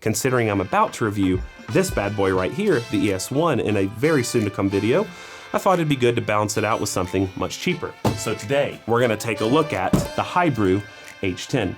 Considering I'm about to review this bad boy right here, the ES1, in a very soon to come video, I thought it'd be good to balance it out with something much cheaper. So today, we're gonna take a look at the HiBrew H10.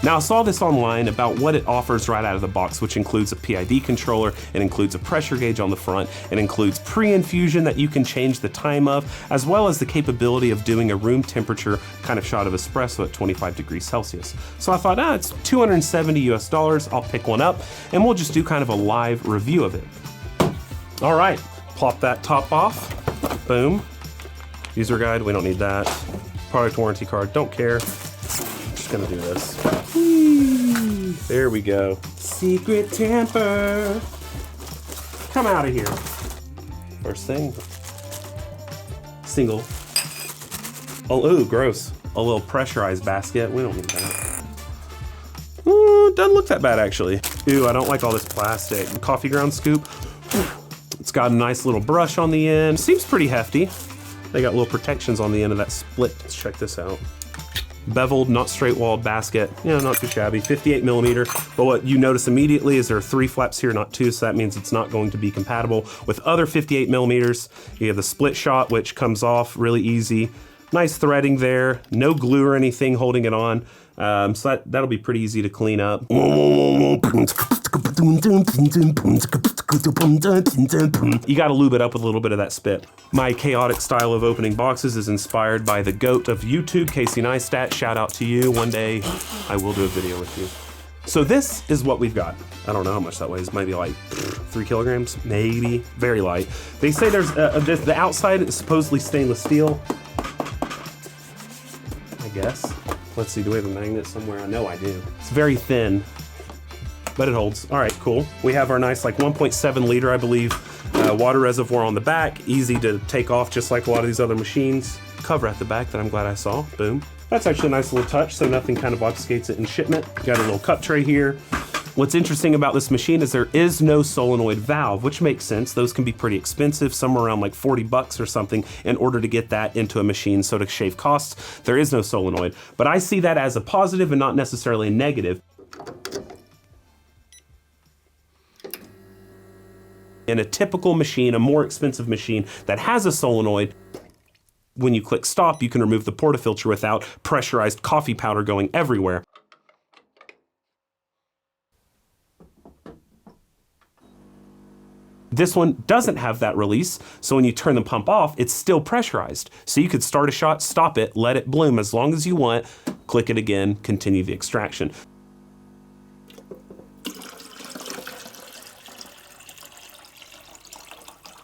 Now I saw this online about what it offers right out of the box, which includes a PID controller, it includes a pressure gauge on the front, it includes pre-infusion that you can change the time of, as well as the capability of doing a room temperature kind of shot of espresso at 25 degrees Celsius. So I thought, it's $270 US, I'll pick one up, and we'll just do kind of a live review of it. All right, plop that top off, boom. User guide, we don't need that. Product warranty card, don't care. Gonna do this. Whee! There we go. Secret tamper. Come out of here. First thing. Single. Oh, ooh, gross. A little pressurized basket. We don't need that. Ooh, doesn't look that bad actually. Ooh, I don't like all this plastic. Coffee ground scoop. It's got a nice little brush on the end. Seems pretty hefty. They got little protections on the end of that split. Let's check this out. Beveled, not straight walled basket. Yeah, not too shabby, 58 millimeter. But what you notice immediately is there are 3 flaps here, not 2, so that means it's not going to be compatible with other 58 millimeters. You have the split shot, which comes off really easy. Nice threading there, no glue or anything holding it on. So that'll be pretty easy to clean up. You gotta lube it up with a little bit of that spit. My chaotic style of opening boxes is inspired by the GOAT of YouTube, Casey Neistat. Shout out to you. One day I will do a video with you. So this is what we've got. I don't know how much that weighs, maybe like 3 kilograms, maybe, very light. They say there's, the outside is supposedly stainless steel. I guess. Let's see, do we have a magnet somewhere? I know I do. It's very thin, but it holds. All right, cool. We have our nice like 1.7 liter, I believe, water reservoir on the back. Easy to take off just like a lot of these other machines. Cover at the back that I'm glad I saw, boom. That's actually a nice little touch, so nothing kind of obfuscates it in shipment. Got a little cup tray here. What's interesting about this machine is there is no solenoid valve, which makes sense. Those can be pretty expensive, somewhere around like 40 bucks or something in order to get that into a machine. So to shave costs, there is no solenoid. But I see that as a positive and not necessarily a negative. In a typical machine, a more expensive machine that has a solenoid, when you click stop, you can remove the portafilter without pressurized coffee powder going everywhere. This one doesn't have that release, so when you turn the pump off, it's still pressurized. So you could start a shot, stop it, let it bloom as long as you want, click it again, continue the extraction.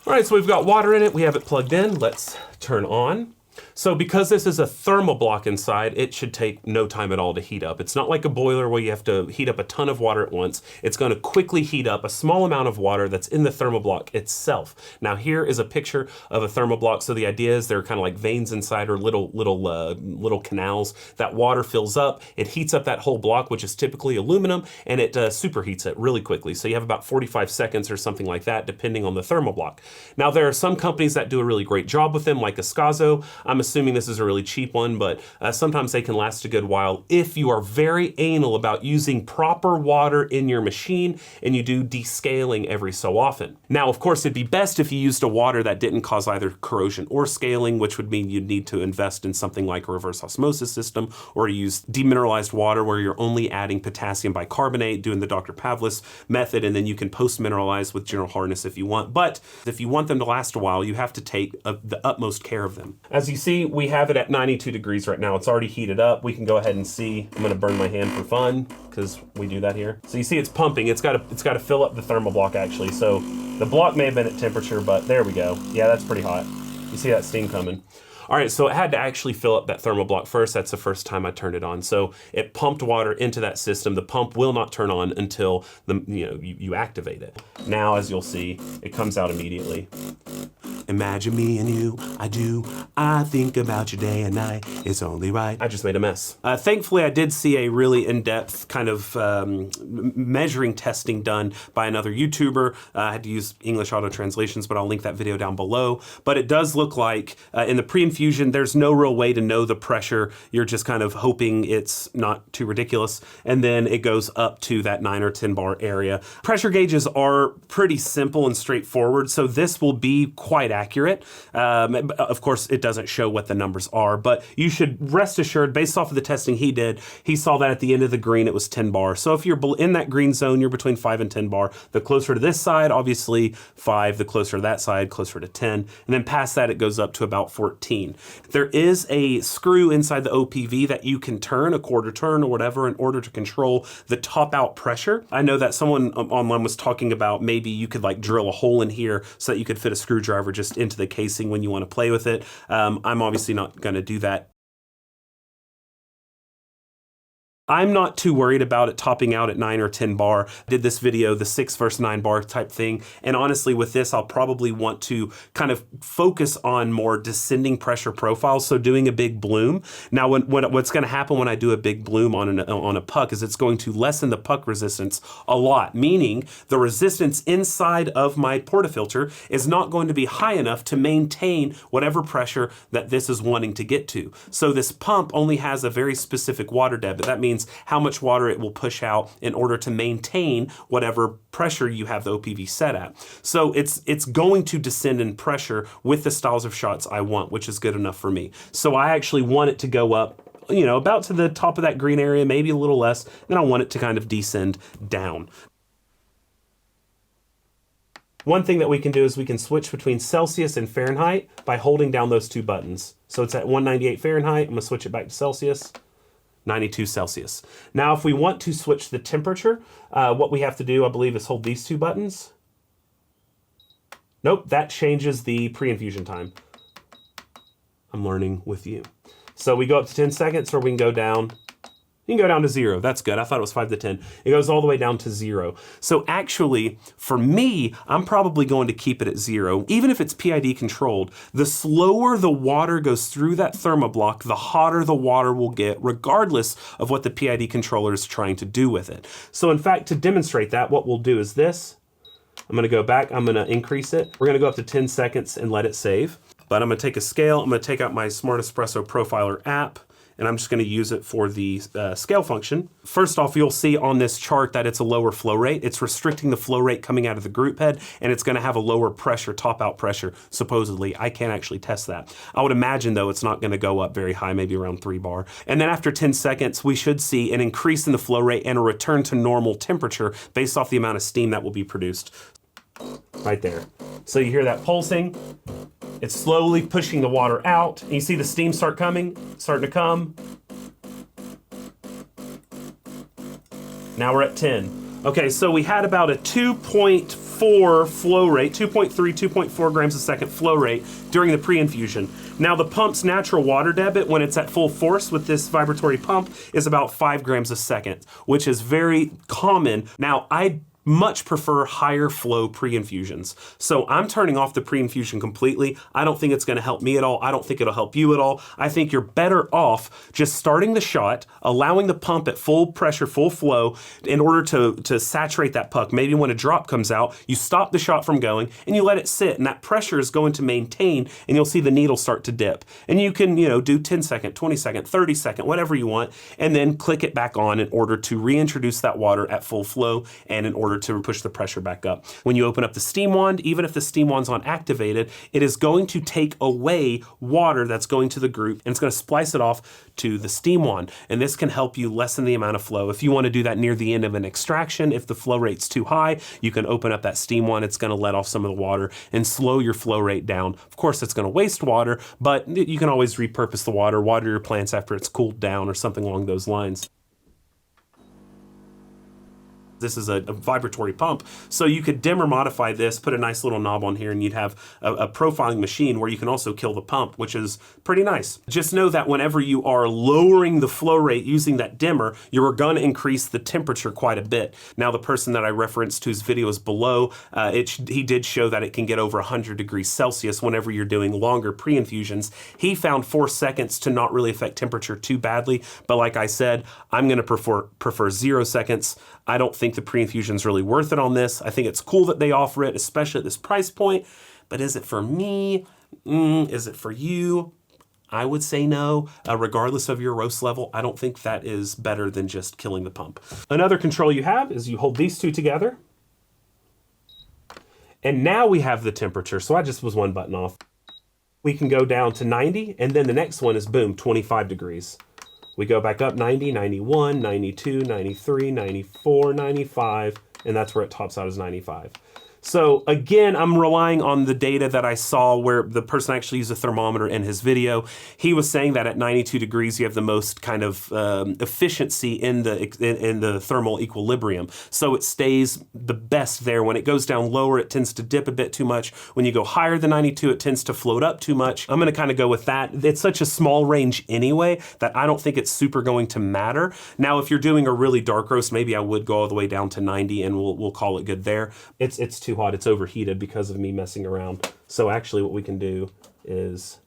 All right, so we've got water in it, we have it plugged in, let's turn on. So because this is a thermal block inside, it should take no time at all to heat up. It's not like a boiler where you have to heat up a ton of water at once. It's gonna quickly heat up a small amount of water that's in the thermal block itself. Now here is a picture of a thermal block. So the idea is there are kind of like veins inside or little canals. That water fills up, it heats up that whole block, which is typically aluminum, and it superheats it really quickly. So you have about 45 seconds or something like that, depending on the thermal block. Now there are some companies that do a really great job with them, like Escazo. I'm assuming this is a really cheap one, but sometimes they can last a good while if you are very anal about using proper water in your machine and you do descaling every so often. Now, of course, it'd be best if you used a water that didn't cause either corrosion or scaling, which would mean you'd need to invest in something like a reverse osmosis system or use demineralized water where you're only adding potassium bicarbonate, doing the Dr. Pavlis method, and then you can post-mineralize with general hardness if you want. But if you want them to last a while, you have to take the utmost care of them. As you see, we have it at 92 degrees right now. It's already heated up. We can go ahead and see. I'm gonna burn my hand for fun because we do that here. So you see it's pumping. It's got to fill up the thermal block actually. So the block may have been at temperature, but there we go. Yeah, that's pretty hot. You see that steam coming. All right, so it had to actually fill up that thermal block first. That's the first time I turned it on. So it pumped water into that system. The pump will not turn on until you activate it. Now, as you'll see, it comes out immediately. Imagine me and you, I do. I think about you day and night. It's only right. I just made a mess. Thankfully, I did see a really in-depth kind of measuring testing done by another YouTuber. I had to use English auto translations, but I'll link that video down below. But it does look like in the pre-infusion, there's no real way to know the pressure. You're just kind of hoping it's not too ridiculous. And then it goes up to that 9 or 10 bar area. Pressure gauges are pretty simple and straightforward, so this will be quite accurate. Of course, it doesn't show what the numbers are, but you should rest assured, based off of the testing he did, he saw that at the end of the green, it was 10 bar. So if you're in that green zone, you're between 5 and 10 bar. The closer to this side, obviously 5, the closer to that side, closer to 10. And then past that, it goes up to about 14. There is a screw inside the OPV that you can turn, a quarter turn or whatever, in order to control the top out pressure. I know that someone online was talking about maybe you could like drill a hole in here so that you could fit a screwdriver just into the casing when you want to play with it. I'm obviously not going to do that. I'm not too worried about it topping out at 9 or 10 bar. I did this video, the 6 versus 9 bar type thing. And honestly, with this, I'll probably want to kind of focus on more descending pressure profiles. So doing a big bloom. Now, what's going to happen when I do a big bloom on a puck is it's going to lessen the puck resistance a lot, meaning the resistance inside of my portafilter is not going to be high enough to maintain whatever pressure that this is wanting to get to. So this pump only has a very specific water debit. That means how much water it will push out in order to maintain whatever pressure you have the OPV set at. So it's going to descend in pressure with the styles of shots I want, which is good enough for me. So I actually want it to go up, you know, about to the top of that green area, maybe a little less, then I want it to kind of descend down. One thing that we can do is we can switch between Celsius and Fahrenheit by holding down those two buttons. So it's at 198 Fahrenheit, I'm gonna switch it back to Celsius. 92 Celsius. Now, if we want to switch the temperature, what we have to do, I believe, is hold these two buttons. Nope, that changes the pre-infusion time. I'm learning with you. So we go up to 10 seconds, or we can go down. You can go down to 0. That's good. I thought it was 5 to 10. It goes all the way down to 0. So actually, for me, I'm probably going to keep it at 0. Even if it's PID controlled, the slower the water goes through that thermoblock, the hotter the water will get, regardless of what the PID controller is trying to do with it. So in fact, to demonstrate that, what we'll do is this. I'm going to go back. I'm going to increase it. We're going to go up to 10 seconds and let it save. But I'm going to take a scale. I'm going to take out my Smart Espresso Profiler app, and I'm just going to use it for the scale function. First off, you'll see on this chart that it's a lower flow rate. It's restricting the flow rate coming out of the group head, and it's going to have a lower pressure, top out pressure, supposedly. I can't actually test that. I would imagine, though, it's not going to go up very high, maybe around 3 bar. And then after 10 seconds, we should see an increase in the flow rate and a return to normal temperature based off the amount of steam that will be produced. Right there. So you hear that pulsing. It's slowly pushing the water out. And you see the steam starting to come. Now we're at 10. Okay, so we had about a 2.4 flow rate, 2.3, 2.4 grams a second flow rate during the pre-infusion. Now the pump's natural water debit when it's at full force with this vibratory pump is about 5 grams a second, which is very common. Now I much prefer higher flow pre-infusions. So I'm turning off the pre-infusion completely. I don't think it's gonna help me at all. I don't think it'll help you at all. I think you're better off just starting the shot, allowing the pump at full pressure, full flow, in order to saturate that puck. Maybe when a drop comes out, you stop the shot from going and you let it sit, and that pressure is going to maintain, and you'll see the needle start to dip. And you can, do 10 second, 20 second, 30 second, whatever you want, and then click it back on in order to reintroduce that water at full flow and in order to push the pressure back up. When you open up the steam wand, even if the steam wand's on activated, it is going to take away water that's going to the group, and it's going to splice it off to the steam wand. And this can help you lessen the amount of flow. If you want to do that near the end of an extraction, if the flow rate's too high, you can open up that steam wand. It's going to let off some of the water and slow your flow rate down. Of course, it's going to waste water, but you can always repurpose the water, water your plants after it's cooled down or something along those lines. This is a vibratory pump, so you could dim or modify this, put a nice little knob on here, and you'd have a profiling machine where you can also kill the pump, which is pretty nice. Just know that whenever you are lowering the flow rate using that dimmer, you're going to increase the temperature quite a bit. Now, the person that I referenced whose video is below, he did show that it can get over 100 degrees Celsius whenever you're doing longer pre-infusions. He found 4 seconds to not really affect temperature too badly, but like I said, I'm going to prefer 0 seconds. I don't think the pre-infusion is really worth it on this. I think it's cool that they offer it, especially at this price point, but is it for me? Is it for you? I would say no. Regardless of your roast level, I don't think that is better than just killing the pump. Another control you have is you hold these two together, and now we have the temperature. So I just was one button off. We can go down to 90, and then the next one is boom, 25 degrees. We go back up 90, 91, 92, 93, 94, 95, and that's where it tops out as 95. So again, I'm relying on the data that I saw where the person actually used a thermometer in his video. He was saying that at 92 degrees, you have the most kind of efficiency in the thermal equilibrium. So it stays the best there. When it goes down lower, it tends to dip a bit too much. When you go higher than 92, it tends to float up too much. I'm gonna kind of go with that. It's such a small range anyway that I don't think it's super going to matter. Now, if you're doing a really dark roast, maybe I would go all the way down to 90 and we'll call it good there. It's too hot, it's overheated because of me messing around. So actually what we can do is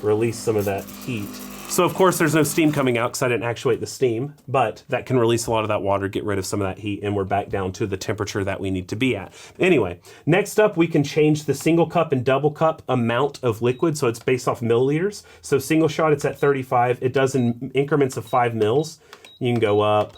release some of that heat. So of course there's no steam coming out because I didn't actuate the steam, but that can release a lot of that water, get rid of some of that heat, and we're back down to the temperature that we need to be at. Anyway, next up we can change the single cup and double cup amount of liquid, so it's based off milliliters. So single shot, it's at 35. It does in increments of 5 mils. You can go up,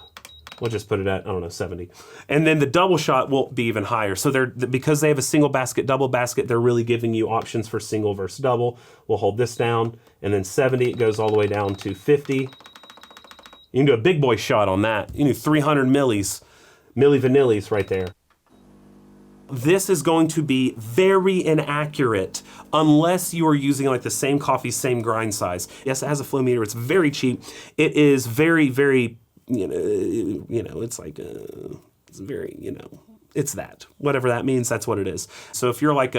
we'll just put it at, I don't know, 70. And then the double shot will be even higher. So because they have a single basket, double basket, they're really giving you options for single versus double. We'll hold this down, and then 70, it goes all the way down to 50. You can do a big boy shot on that. You can do 300 milli vanillis right there. This is going to be very inaccurate unless you are using like the same coffee, same grind size. Yes, it has a flow meter, it's very cheap. It is very, very, it's like, it's very, it's that. Whatever that means, that's what it is. So if you're like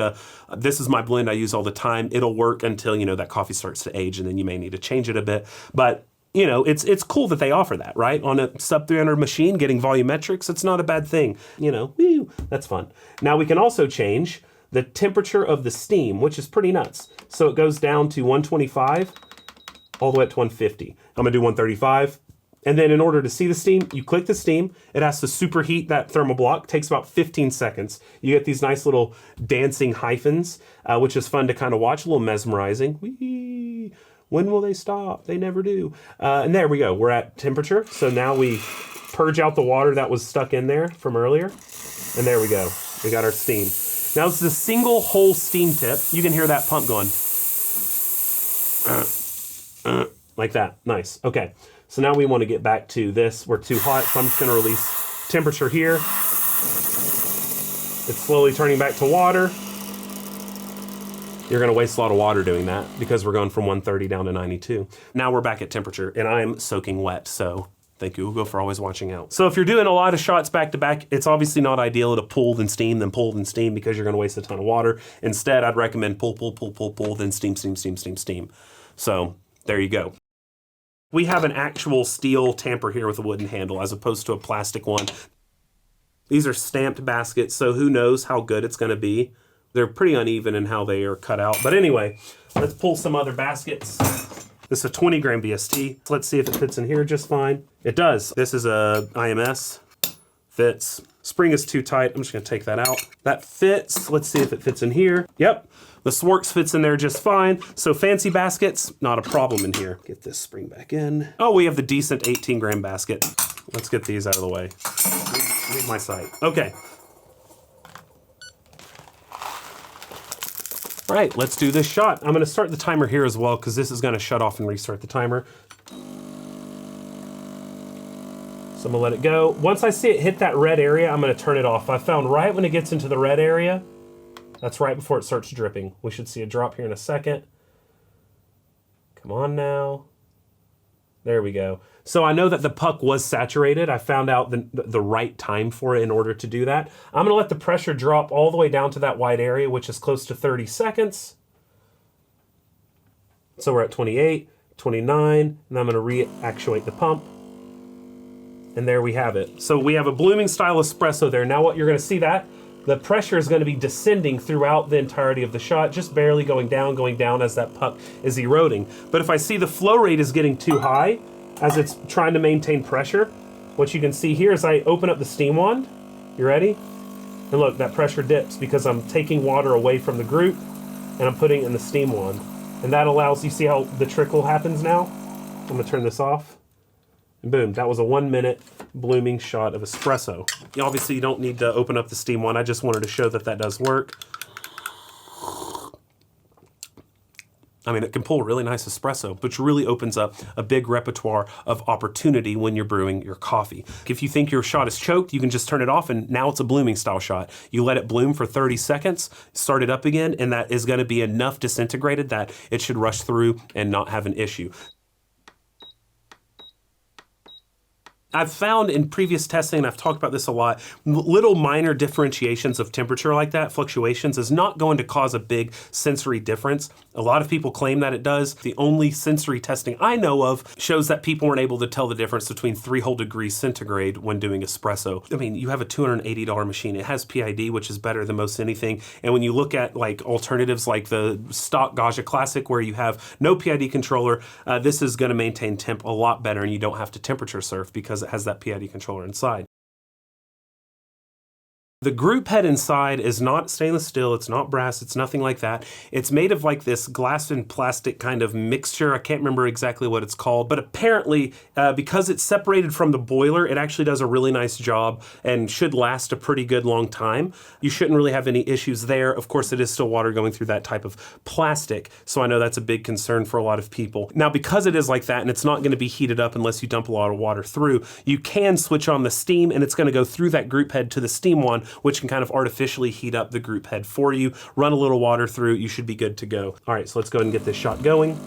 this is my blend I use all the time, it'll work until, that coffee starts to age, and then you may need to change it a bit. But, it's cool that they offer that, right? On a sub 300 machine, getting volumetrics, it's not a bad thing. Woo, that's fun. Now we can also change the temperature of the steam, which is pretty nuts. So it goes down to 125 all the way up to 150. I'm gonna do 135. And then in order to see the steam, you click the steam. It has to superheat that thermal block. Takes about 15 seconds. You get these nice little dancing hyphens, which is fun to kind of watch, a little mesmerizing. Whee! When will they stop? They never do. And there we go. We're at temperature. So now we purge out the water that was stuck in there from earlier. And there we go. We got our steam. Now this is a single whole steam tip. You can hear that pump going. Like that. Nice. Okay. So now we want to get back to this. We're too hot, so I'm just going to release temperature here. It's slowly turning back to water. You're going to waste a lot of water doing that because we're going from 130 down to 92. Now we're back at temperature, and I'm soaking wet, so thank you, Ugo, for always watching out. So if you're doing a lot of shots back to back, it's obviously not ideal to pull, then steam, then pull, then steam, because you're going to waste a ton of water. Instead, I'd recommend pull, pull, pull, pull, pull, then steam, steam, steam, steam, steam. So there you go. We have an actual steel tamper here with a wooden handle as opposed to a plastic one. These are stamped baskets, so who knows how good it's going to be. They're pretty uneven in how they are cut out. But anyway, let's pull some other baskets. This is a 20 gram BST. Let's see if it fits in here just fine. It does. This is a IMS. Fits. Spring is too tight. I'm just going to take that out. That fits. Let's see if it fits in here. Yep. The Swarks fits in there just fine. So fancy baskets, not a problem in here. Get this spring back in. Oh, we have the decent 18 gram basket. Let's get these out of the way. Leave my sight. Okay. All right, let's do this shot. I'm gonna start the timer here as well because this is gonna shut off and restart the timer. So I'm gonna let it go. Once I see it hit that red area, I'm gonna turn it off. I found right when it gets into the red area, that's right before it starts dripping. We should see a drop here in a second. Come on now. There we go. So I know that the puck was saturated. I found out the right time for it in order to do that. I'm gonna let the pressure drop all the way down to that white area, which is close to 30 seconds. So we're at 28, 29, and I'm gonna reactuate the pump. And there we have it. So we have a blooming style espresso there. Now what you're gonna see that, the pressure is gonna be descending throughout the entirety of the shot, just barely going down as that puck is eroding. But if I see the flow rate is getting too high, as it's trying to maintain pressure, what you can see here is I open up the steam wand. You ready? And look, that pressure dips because I'm taking water away from the group and I'm putting it in the steam wand. And that allows, you see how the trickle happens now? I'm gonna turn this off. And boom, that was a 1 minute blooming shot of espresso. Obviously you don't need to open up the steam wand. I just wanted to show that that does work. I mean, it can pull really nice espresso, which really opens up a big repertoire of opportunity when you're brewing your coffee. If you think your shot is choked, you can just turn it off and now it's a blooming style shot. You let it bloom for 30 seconds, start it up again, and that is gonna be enough disintegrated that it should rush through and not have an issue. I've found in previous testing, and I've talked about this a lot, little minor differentiations of temperature like that, fluctuations, is not going to cause a big sensory difference. A lot of people claim that it does. The only sensory testing I know of shows that people weren't able to tell the difference between 3 whole degrees centigrade when doing espresso. I mean, you have a $280 machine. It has PID, which is better than most anything. And when you look at like alternatives like the stock Gaja Classic, where you have no PID controller, this is gonna maintain temp a lot better and you don't have to temperature surf because it has that PID controller inside. The group head inside is not stainless steel, it's not brass, it's nothing like that. It's made of like this glass and plastic kind of mixture. I can't remember exactly what it's called, but apparently because it's separated from the boiler, it actually does a really nice job and should last a pretty good long time. You shouldn't really have any issues there. Of course, it is still water going through that type of plastic, so I know that's a big concern for a lot of people. Now, because it is like that and it's not gonna be heated up unless you dump a lot of water through, you can switch on the steam and it's gonna go through that group head to the steam wand, which can kind of artificially heat up the group head for you. Run a little water through, you should be good to go. All right, so let's go ahead and get this shot going.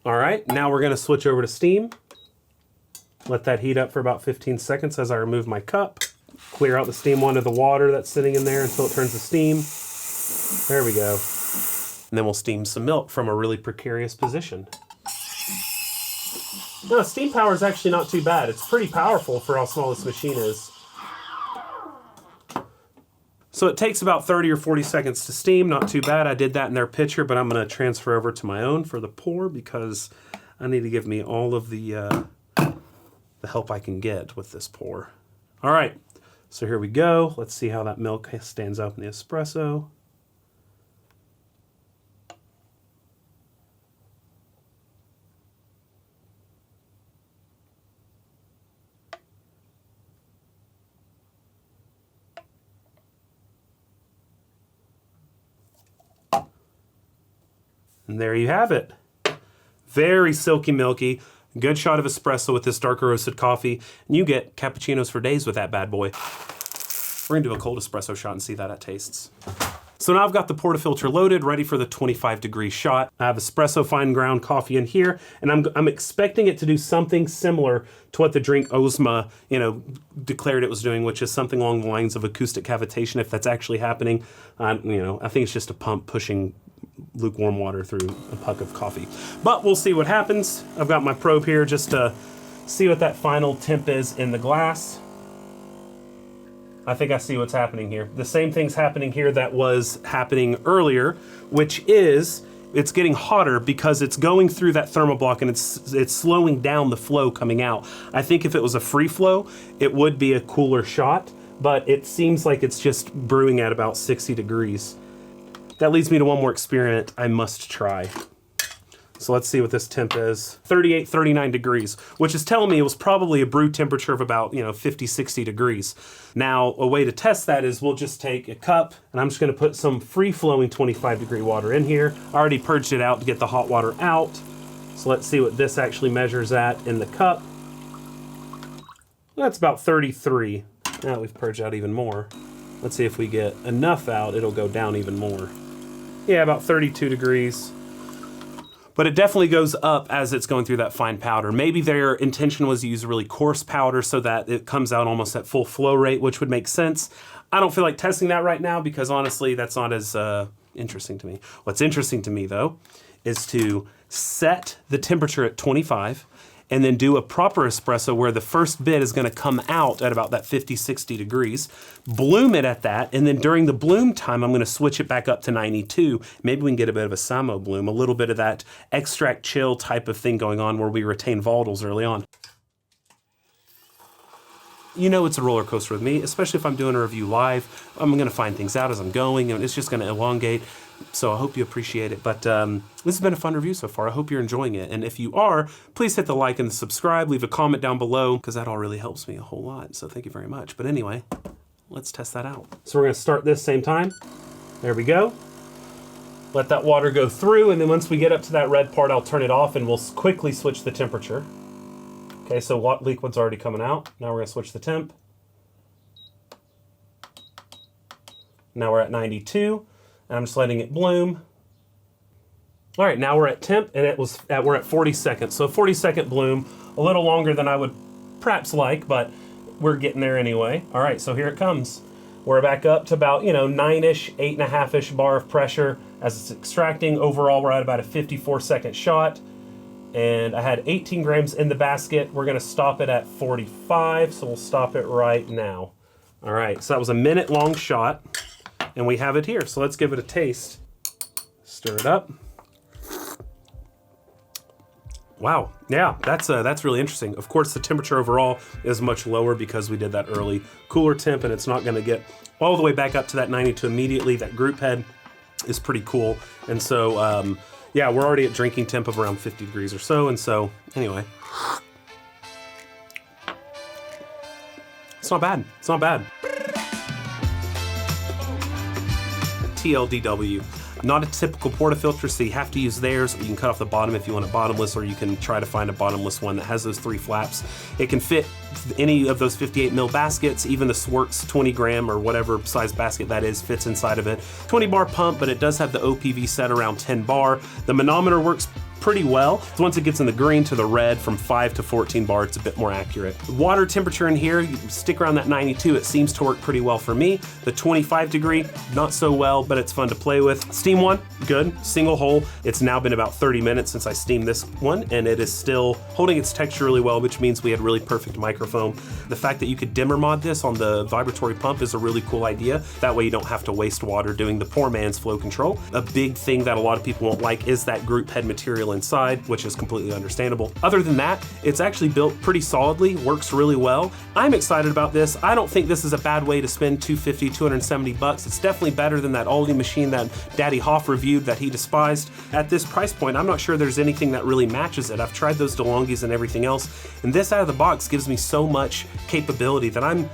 All right, now we're gonna switch over to steam. Let that heat up for about 15 seconds as I remove my cup. Clear out the steam wand of the water that's sitting in there until it turns to steam. There we go. And then we'll steam some milk from a really precarious position. No, steam power is actually not too bad. It's pretty powerful for how small this machine is. So it takes about 30 or 40 seconds to steam, not too bad. I did that in their pitcher, but I'm gonna transfer over to my own for the pour because I need to give me all of the help I can get with this pour. All right, so here we go. Let's see how that milk stands up in the espresso. And there you have it. Very silky milky, good shot of espresso with this darker roasted coffee, and you get cappuccinos for days with that bad boy. We're gonna do a cold espresso shot and see how that tastes. So now I've got the portafilter loaded, ready for the 25-degree shot. I have espresso fine ground coffee in here, and I'm expecting it to do something similar to what the drink Ozma, declared it was doing, which is something along the lines of acoustic cavitation, if that's actually happening. I think it's just a pump pushing lukewarm water through a puck of coffee. But we'll see what happens. I've got my probe here just to see what that final temp is in the glass. I think I see what's happening here. The same thing's happening here that was happening earlier, which is it's getting hotter because it's going through that thermoblock and it's slowing down the flow coming out. I think if it was a free flow, it would be a cooler shot, but it seems like it's just brewing at about 60 degrees. That leads me to one more experiment I must try. So let's see what this temp is. 38, 39 degrees, which is telling me it was probably a brew temperature of about 50, 60 degrees. Now, a way to test that is we'll just take a cup and I'm just gonna put some free-flowing 25-degree water in here. I already purged it out to get the hot water out. So let's see what this actually measures at in the cup. That's about 33. Now we've purged out even more. Let's see if we get enough out, it'll go down even more. Yeah, about 32 degrees. But it definitely goes up as it's going through that fine powder. Maybe their intention was to use a really coarse powder so that it comes out almost at full flow rate, which would make sense. I don't feel like testing that right now because honestly, that's not as interesting to me. What's interesting to me though, is to set the temperature at 25 and then do a proper espresso where the first bit is gonna come out at about that 50, 60 degrees, bloom it at that, and then during the bloom time, I'm gonna switch it back up to 92. Maybe we can get a bit of a Samo bloom, a little bit of that extract chill type of thing going on where we retain volatiles early on. You know it's a roller coaster with me, especially if I'm doing a review live. I'm gonna find things out as I'm going, and it's just gonna elongate. So I hope you appreciate it. But this has been a fun review so far. I hope you're enjoying it. And if you are, please hit the like and the subscribe, leave a comment down below, because that all really helps me a whole lot. So thank you very much. But anyway, let's test that out. So we're gonna start this same time. There we go. Let that water go through, and then once we get up to that red part, I'll turn it off and we'll quickly switch the temperature. Okay, so liquid's already coming out. Now we're gonna switch the temp. Now we're at 92. And I'm just letting it bloom. All right, now we're at temp, and we're at 40 seconds. So 40-second bloom, a little longer than I would perhaps like, but we're getting there anyway. All right, so here it comes. We're back up to about 9-ish, 8.5-ish bar of pressure as it's extracting. Overall, we're at about a 54-second shot, and I had 18 grams in the basket. We're gonna stop it at 45, so we'll stop it right now. All right, so that was a minute-long shot. And we have it here, so let's give it a taste. Stir it up. Wow, yeah, that's really interesting. Of course, the temperature overall is much lower because we did that early cooler temp, and it's not gonna get all the way back up to that 92 immediately. That group head is pretty cool. And so, yeah, we're already at drinking temp of around 50 degrees or so, and so, anyway. It's not bad, it's not bad. TLDW. Not a typical portafilter, so you have to use theirs. You can cut off the bottom if you want it bottomless, or you can try to find a bottomless one that has those 3 flaps. It can fit any of those 58 mil baskets, even the Swartz 20 gram or whatever size basket that is fits inside of it. 20 bar pump, but it does have the OPV set around 10 bar. The manometer works pretty well. So once it gets in the green to the red, from 5 to 14 bar, it's a bit more accurate. Water temperature in here, you stick around that 92, it seems to work pretty well for me. The 25 degree, not so well, but it's fun to play with. Steam one, good, single hole. It's now been about 30 minutes since I steamed this one, and it is still holding its texture really well, which means we had really perfect microfoam. The fact that you could dimmer mod this on the vibratory pump is a really cool idea. That way you don't have to waste water doing the poor man's flow control. A big thing that a lot of people won't like is that group head material inside, which is completely understandable. Other than that, it's actually built pretty solidly, works really well. I'm excited about this. I don't think this is a bad way to spend $250, 270 bucks. It's definitely better than that Aldi machine that Daddy Hoff reviewed that he despised. At this price point, I'm not sure there's anything that really matches it. I've tried those DeLonghi's and everything else, and this out of the box gives me so much capability that I'm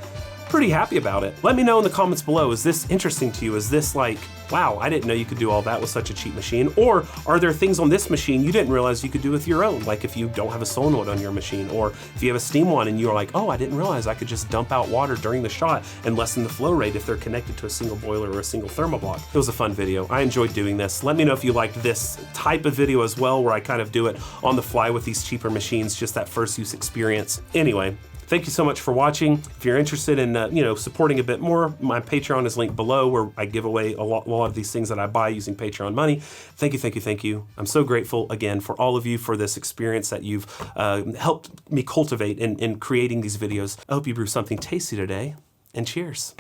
pretty happy about it. Let me know in the comments below, is this interesting to you? Is this like, wow, I didn't know you could do all that with such a cheap machine? Or are there things on this machine you didn't realize you could do with your own? Like if you don't have a solenoid on your machine, or if you have a steam one and you're like, oh, I didn't realize I could just dump out water during the shot and lessen the flow rate if they're connected to a single boiler or a single thermoblock. It was a fun video. I enjoyed doing this. Let me know if you liked this type of video as well, where I kind of do it on the fly with these cheaper machines, just that first use experience. Anyway, thank you so much for watching. If you're interested in supporting a bit more, my Patreon is linked below, where I give away a lot of these things that I buy using Patreon money. Thank you, thank you, thank you. I'm so grateful again for all of you for this experience that you've helped me cultivate in creating these videos. I hope you brew something tasty today, and cheers.